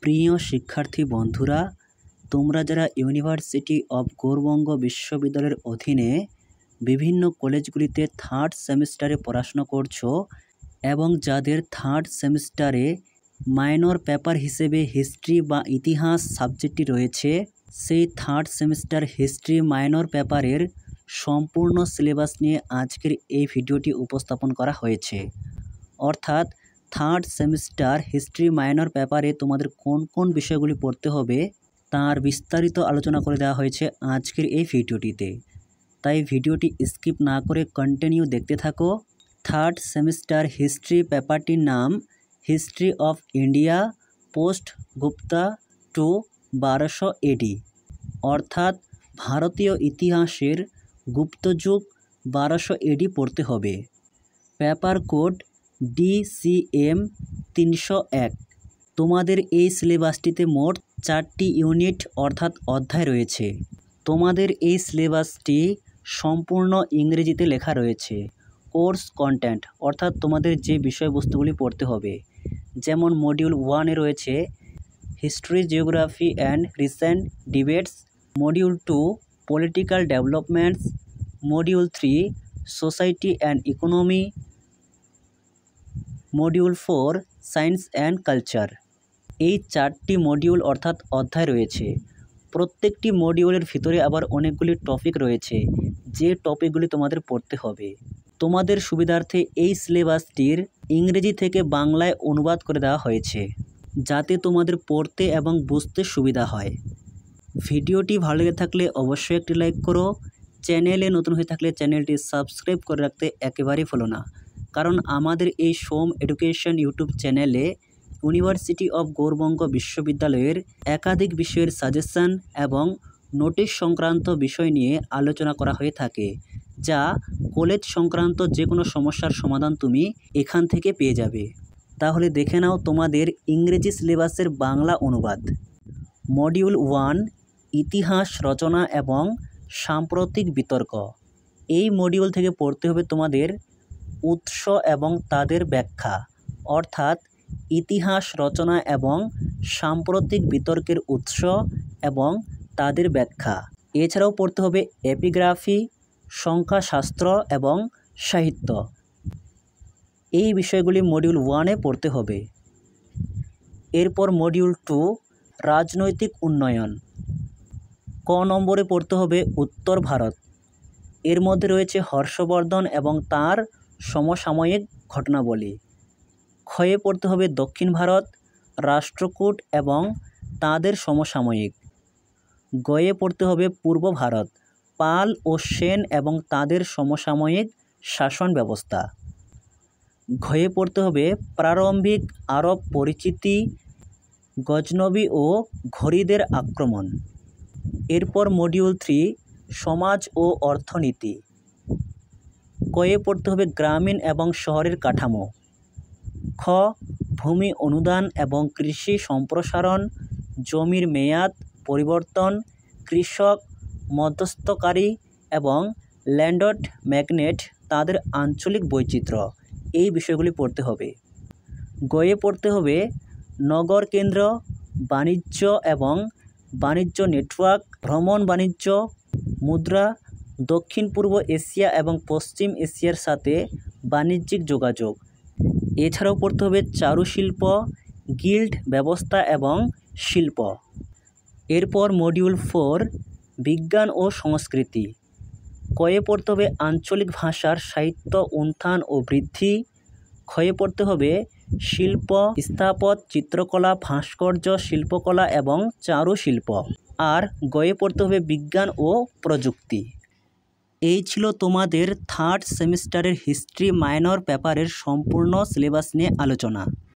প্রিয় শিক্ষার্থী বন্ধুরা, তোমরা যারা ইউনিভার্সিটি অব গৌড়বঙ্গ বিশ্ববিদ্যালয়ের অধীনে বিভিন্ন কলেজগুলিতে থার্ড সেমিস্টারে পড়াশোনা করছো এবং যাদের থার্ড সেমিস্টারে মাইনর পেপার হিসেবে হিস্ট্রি বা ইতিহাস সাবজেক্টটি রয়েছে, সেই থার্ড সেমিস্টার হিস্ট্রি মাইনর পেপারের সম্পূর্ণ সিলেবাস নিয়ে আজকের এই ভিডিওটি উপস্থাপন করা হয়েছে। অর্থাৎ থার্ড সেমিস্টার হিস্ট্রি মাইনর পেপারে তোমাদের কোন কোন বিষয়গুলি পড়তে হবে তার বিস্তারিত আলোচনা করে দেওয়া হয়েছে আজকের এই ভিডিওটিতে। তাই ভিডিওটি স্কিপ না করে কন্টিনিউ দেখতে থাকো। থার্ড সেমিস্টার হিস্ট্রি পেপারটির নাম history of India post Gupta to 1200 AD, অর্থাৎ ভারতীয় ইতিহাসের গুপ্তযুগ 1200 AD পড়তে হবে। Paper code DCM 301। তোমাদের এই সিলেবাসটিতে মোট 4টি ইউনিট অর্থাৎ অধ্যায় রয়েছে। তোমাদের এই সিলেবাসটি সম্পূর্ণ ইংরেজিতে লেখা রয়েছে। কোর্স কন্টেন্ট অর্থাৎ তোমাদের যে বিষয়বস্তুগুলি পড়তে হবে, যেমন মডিউল 1-এ রয়েছে history, geography and recent debates, module 2 political developments, module 3 society and economy, module 4 science and culture. এই 4টি মডিউল অর্থাৎ অধ্যায় রয়েছে। প্রত্যেকটি মডিউলের ভিতরে আবার অনেকগুলি টপিক রয়েছে, যে টপিকগুলি তোমাদের পড়তে হবে। তোমাদের সুবিধার্থে এই সিলেবাসটির ইংরেজি থেকে বাংলায় অনুবাদ করে দেওয়া হয়েছে, যাতে তোমাদের পড়তে এবং বুঝতে সুবিধা হয়। ভিডিওটি ভালো লেগে থাকলে অবশ্যই একটি লাইক করো। চ্যানেলে নতুন হয়ে থাকলে চ্যানেলটি সাবস্ক্রাইব করে রাখতে একেবারেই ভুলো না, কারণ আমাদের এই সোম এডুকেশন ইউটিউব চ্যানেলে ইউনিভার্সিটি অব গৌড়বঙ্গ বিশ্ববিদ্যালয়ের একাধিক বিষয়ের সাজেশন এবং নোটিশ সংক্রান্ত বিষয় নিয়ে আলোচনা করা হয়ে থাকে, যা কলেজ সংক্রান্ত যে কোনো সমস্যার সমাধান তুমি এখান থেকে পেয়ে যাবে। তাহলে দেখে নাও তোমাদের ইংরেজি সিলেবাসের বাংলা অনুবাদ। মডিউল 1 ইতিহাস রচনা এবং সাম্প্রতিক বিতর্ক। এই মডিউল থেকে পড়তে হবে তোমাদের উৎস এবং তাদের ব্যাখ্যা, অর্থাৎ ইতিহাস রচনা এবং সাম্প্রতিক বিতর্কের উৎস এবং তাদের ব্যাখ্যা। এছাড়াও পড়তে হবে এপিগ্রাফি, সংখ্যাশাস্ত্র এবং সাহিত্য। এই বিষয়গুলি মডিউল 1-এ পড়তে হবে। এরপর মডিউল 2 রাজনৈতিক উন্নয়ন। ক নম্বরে পড়তে হবে উত্তর ভারত। এর মধ্যে রয়েছে হর্ষবর্ধন এবং তার সমসাময়িক ঘটনাবলী। ক্ষয়ে পড়তে হবে দক্ষিণ ভারত, রাষ্ট্রকূট এবং তাদের সমসাময়িক। গয়ে পড়তে হবে পূর্ব ভারত, পাল ও সেন এবং তাদের সমসাময়িক শাসন ব্যবস্থা। ঘয়ে পড়তে হবে প্রারম্ভিক আরব পরিচিতি, গজনবী ও ঘুরিদের আক্রমণ। এরপর মডিউল 3 সমাজ ও অর্থনীতি। কয়ে পড়তে হবে গ্রামীণ এবং শহরের কাঠামো। খ ভূমি অনুদান এবং কৃষি সম্প্রসারণ, জমির মেয়াদ পরিবর্তন, কৃষক, মধ্যস্থকারী এবং ল্যান্ডড ম্যাগনেট তাদের আঞ্চলিক বৈচিত্র্য। এই বিষয়গুলি পড়তে হবে। গয়ে পড়তে হবে নগর কেন্দ্র, বাণিজ্য এবং বাণিজ্য নেটওয়ার্ক, ভ্রমণ বাণিজ্য, মুদ্রা, দক্ষিণ পূর্ব এশিয়া এবং পশ্চিম এশিয়ার সাথে বাণিজ্যিক যোগাযোগ। এছাড়াও পড়তে হবে চারুশিল্প, গিল্ড ব্যবস্থা এবং শিল্প। এরপর মডিউল 4 বিজ্ঞান ও সংস্কৃতি। কয়ে পড়তে হবে আঞ্চলিক ভাষার সাহিত্য উত্থান ও বৃদ্ধি। ক্ষয়ে পড়তে হবে শিল্প, স্থাপত্য, চিত্রকলা, ভাস্কর্য, শিল্পকলা এবং চারুশিল্প। আর গয়ে পড়তে হবে বিজ্ঞান ও প্রযুক্তি। এই ছিল তোমাদের থার্ড সেমিস্টারের হিস্ট্রি মাইনর পেপারের সম্পূর্ণ সিলেবাস নিয়ে আলোচনা।